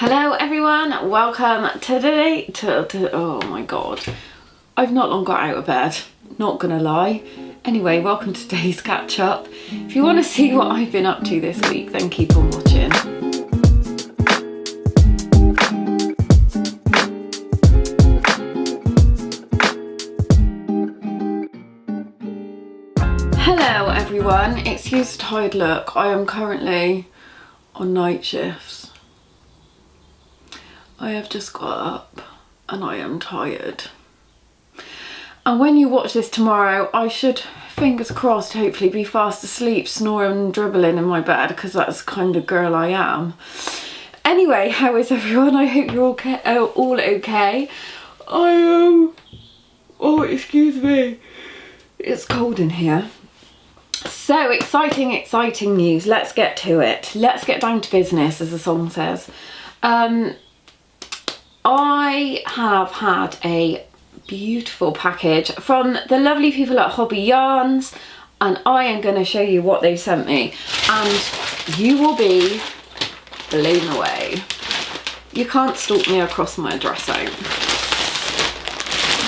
Hello everyone, welcome to today oh my god, I've not long got out of bed, not gonna lie. Anyway, welcome to today's catch up. If you want to see what I've been up to this week, then keep on watching. Hello everyone, excuse the tired look, I am currently on night shifts. I have just got up and I am tired. And when you watch this tomorrow, I should, fingers crossed, hopefully be fast asleep, snoring and dribbling in my bed, because that's the kind of girl I am. Anyway, how is everyone? I hope you're okay, all okay. I am, oh excuse me, it's cold in here. So exciting news, let's get to it. Let's get down to business, as the song says. I have had a beautiful package from the lovely people at Hobbii Yarns, and I am going to show you what they sent me, and you will be blown away. You can't stalk me across my dress out.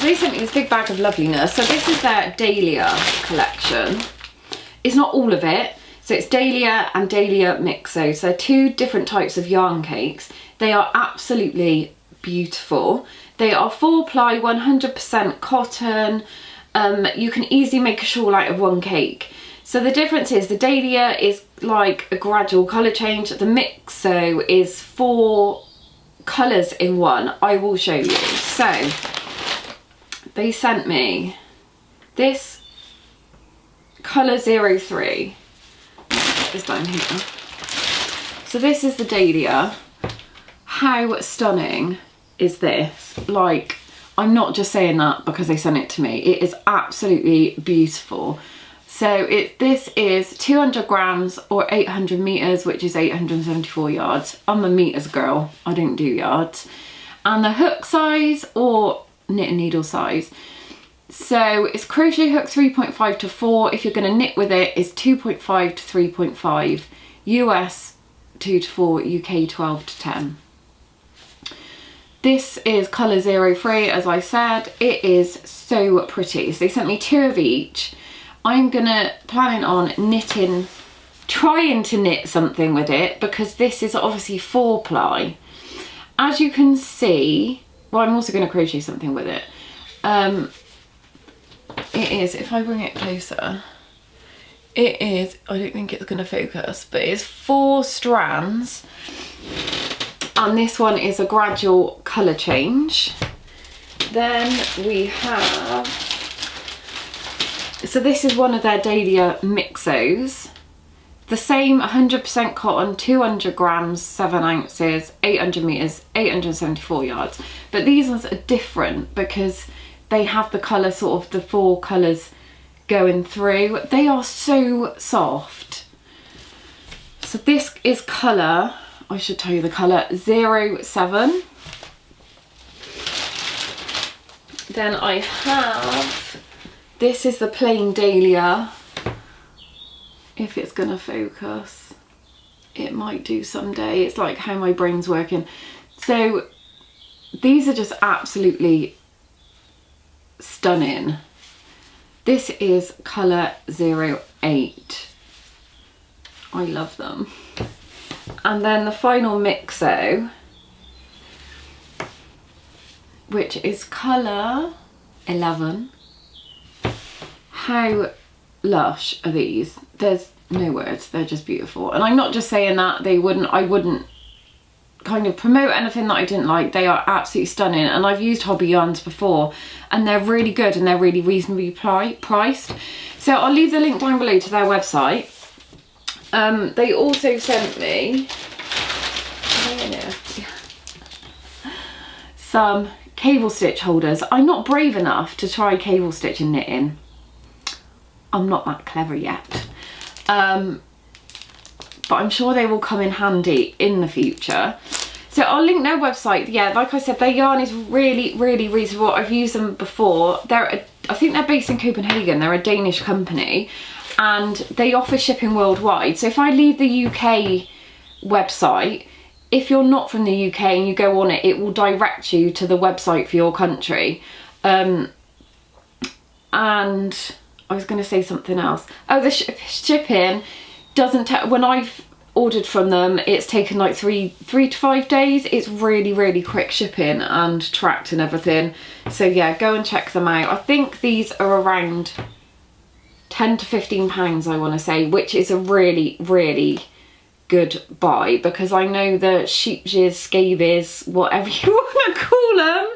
They sent me this big bag of loveliness. So this is their Dahlia collection. It's not all of it. So it's Dahlia and Dahlia Mixo. So they're two different types of yarn cakes. They are absolutely beautiful. They are 4-ply, 100% cotton. You can easily make a shawl out of one cake. So the difference is the Dahlia is like a gradual colour change. The Mixo is 4 colours in one. I will show you. So they sent me this colour 03. It's down here. So this is the Dahlia. How stunning is this? Like, I'm not just saying that because they sent it to me. It is absolutely beautiful. So this is 200 grams or 800 meters, which is 874 yards. I'm a meters girl, I don't do yards. And the hook size or knit and needle size. So it's crochet hook 3.5 to 4. If you're going to knit with it, it's 2.5 to 3.5. US 2 to 4, UK 12 to 10. This is colour 03, as I said. It is so pretty. So they sent me 2 of each. I'm planning on knitting, trying to knit something with it, because this is obviously 4-ply. As you can see, well, I'm also going to crochet something with it. It is, if I bring it closer, it is, I don't think it's going to focus, but it's 4 strands. And this one is a gradual colour change. Then we have, so this is one of their Dahlia Mixos. The same 100% cotton, 200 grams, 7 ounces, 800 meters, 874 yards. But these ones are different because they have the colour, sort of the 4 colours going through. They are so soft. So this is colour, I should tell you the colour, 07. Then I have, this is the plain Dahlia. If it's gonna focus, it might do someday. It's like how my brain's working. So these are just absolutely stunning. This is colour 08. I love them. And then the final Mixo, which is colour 11. How lush are these? There's no words, they're just beautiful. And I'm not just saying that, I wouldn't kind of promote anything that I didn't like. They are absolutely stunning, and I've used Hobbii Yarns before and they're really good and they're really reasonably priced. So I'll leave the link down below to their website. They also sent me some cable stitch holders. I'm not brave enough to try cable stitch and knitting. I'm not that clever yet. But I'm sure they will come in handy in the future. So I'll link their website. Yeah, like I said, their yarn is really, really reasonable. I've used them before. I think they're based in Copenhagen. They're a Danish company and they offer shipping worldwide. So if I leave the UK website, if you're not from the UK and you go on it, it will direct you to the website for your country. And I was going to say something else. Oh, the shipping doesn't when I've ordered from them, it's taken like three to 5 days. It's really, really quick shipping and tracked and everything. So yeah, go and check them out. I think these are around £10 to £15, I want to say, which is a really, really good buy, because I know the sheepshears, scabies, whatever you want to call them,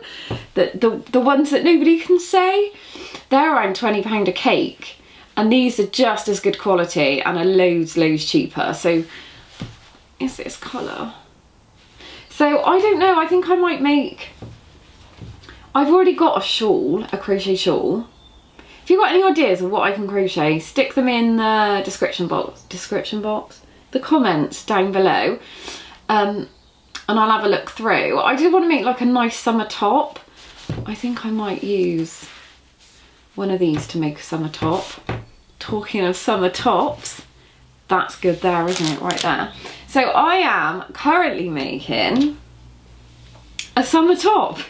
the ones that nobody can say, they're around £20 a cake, and these are just as good quality and are loads cheaper. So is this colour? So I don't know, I think I might make, I've already got a shawl, a crochet shawl. If you've got any ideas of what I can crochet, stick them in the description box, the comments down below, and I'll have a look through. I did want to make like a nice summer top. I think I might use one of these to make a summer top. Talking of summer tops, that's good there, isn't it, right there? So I am currently making a summer top.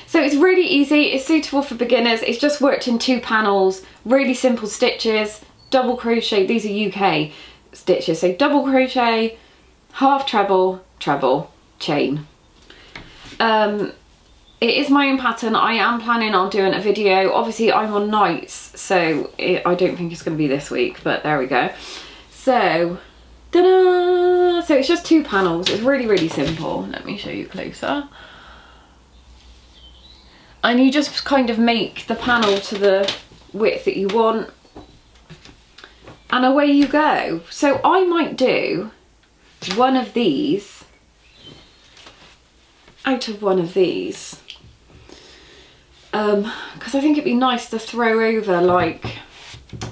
So it's really easy, it's suitable for beginners. It's just worked in 2 panels, really simple stitches, double crochet. These are UK stitches, so double crochet, half treble, treble, chain. It is my own pattern. I am planning on doing a video. Obviously I'm on nights, so I don't think it's going to be this week, but there we go. So, ta-da! So it's just 2 panels. It's really, really simple. Let me show you closer. And you just kind of make the panel to the width that you want, and away you go. So I might do one of these out of one of these, because I think it'd be nice to throw over like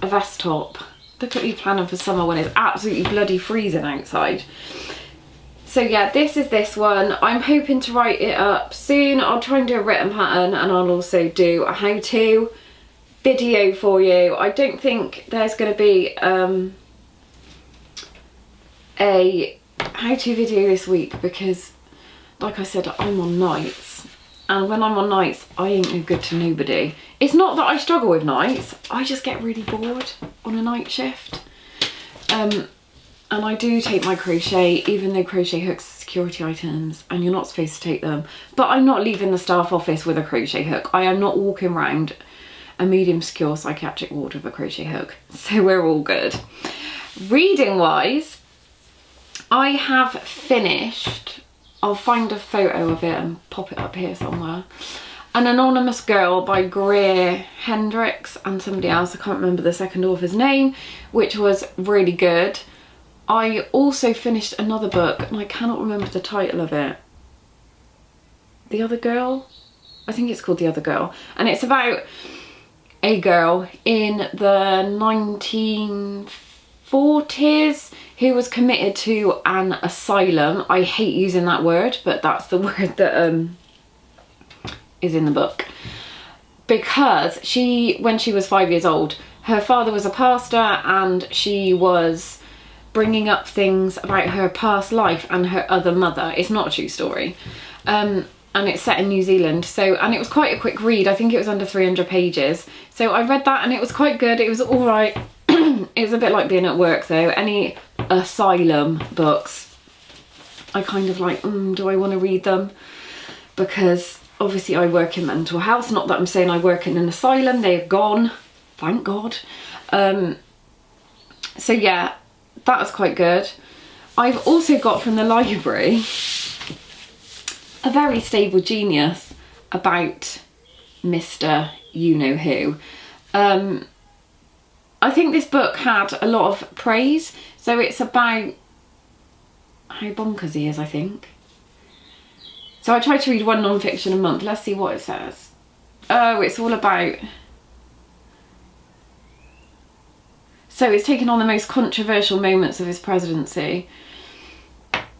a vest top. Look at me planning for summer when it's absolutely bloody freezing outside. So yeah, this is this one. I'm hoping to write it up soon. I'll try and do a written pattern, and I'll also do a how-to video for you. I don't think there's going to be a how-to video this week, because like I said, I'm on nights, and when I'm on nights I ain't no good to nobody. It's not that I struggle with nights, I just get really bored on a night shift. And I do take my crochet, even though crochet hooks are security items and you're not supposed to take them. But I'm not leaving the staff office with a crochet hook. I am not walking around a medium secure psychiatric ward with a crochet hook. So we're all good. Reading wise, I have finished, I'll find a photo of it and pop it up here somewhere, An Anonymous Girl by Greer Hendricks and somebody else, I can't remember the second author's name, which was really good. I also finished another book and I cannot remember the title of it. The Other Girl? I think it's called The Other Girl. And it's about a girl in the 1940s who was committed to an asylum. I hate using that word, but that's the word that is in the book. Because when she was 5 years old, her father was a pastor and she was bringing up things about her past life and her other mother. It's not a true story. And it's set in New Zealand. So, and it was quite a quick read. I think it was under 300 pages. So I read that and it was quite good. It was all right. It was a bit like being at work though. Any asylum books, I kind of like, do I want to read them? Because obviously I work in mental health. Not that I'm saying I work in an asylum. They're gone. Thank God. So yeah, that was quite good. I've also got from the library A Very Stable Genius about Mr. You-Know-Who. I think this book had a lot of praise. So it's about how bonkers he is, I think. So I try to read one non-fiction a month. Let's see what it says. Oh, it's all about... So it's taken on the most controversial moments of his presidency.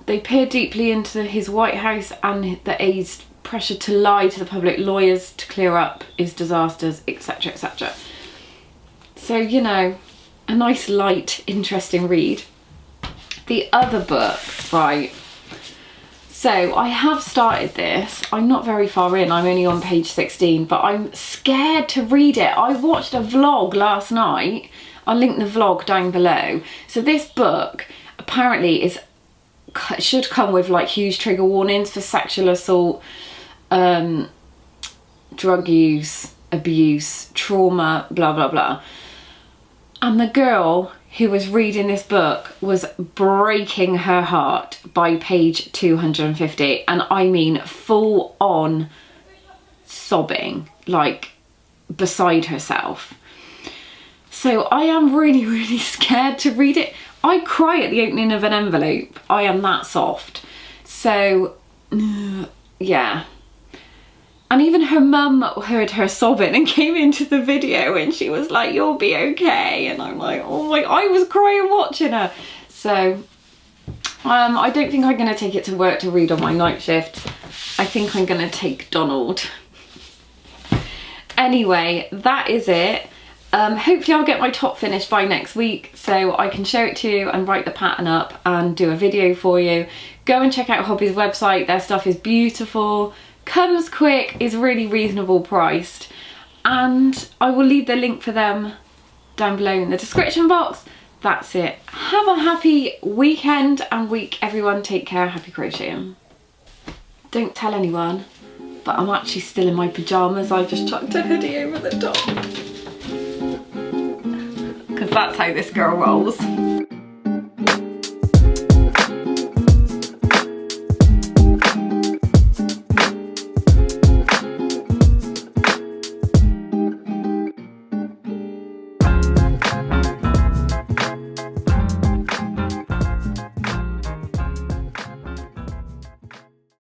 They peer deeply into his White House and the aides' pressure to lie to the public, lawyers to clear up his disasters, etc, etc. So, you know, a nice, light, interesting read. The other book, right, So I have started this. I'm not very far in, I'm only on page 16, but I'm scared to read it. I watched a vlog last night. I'll link the vlog down below. So this book apparently should come with like huge trigger warnings for sexual assault, drug use, abuse, trauma, blah, blah, blah. And the girl who was reading this book was breaking her heart by page 250. And I mean full on sobbing, like beside herself. So I am really, really scared to read it. I cry at the opening of an envelope. I am that soft. So, yeah. And even her mum heard her sobbing and came into the video and she was like, "You'll be okay." And I'm like, oh my, I was crying watching her. So, I don't think I'm going to take it to work to read on my night shift. I think I'm going to take Donald. Anyway, that is it. Hopefully I'll get my top finished by next week so I can show it to you and write the pattern up and do a video for you. Go and check out Hobbie's website. Their stuff is beautiful, comes quick, is really reasonable priced, and I will leave the link for them down below in the description box. That's it. Have a happy weekend and week, everyone. Take care. Happy crocheting. Don't tell anyone, but I'm actually still in my pyjamas. I just chucked a hoodie over the top. Because that's how this girl rolls.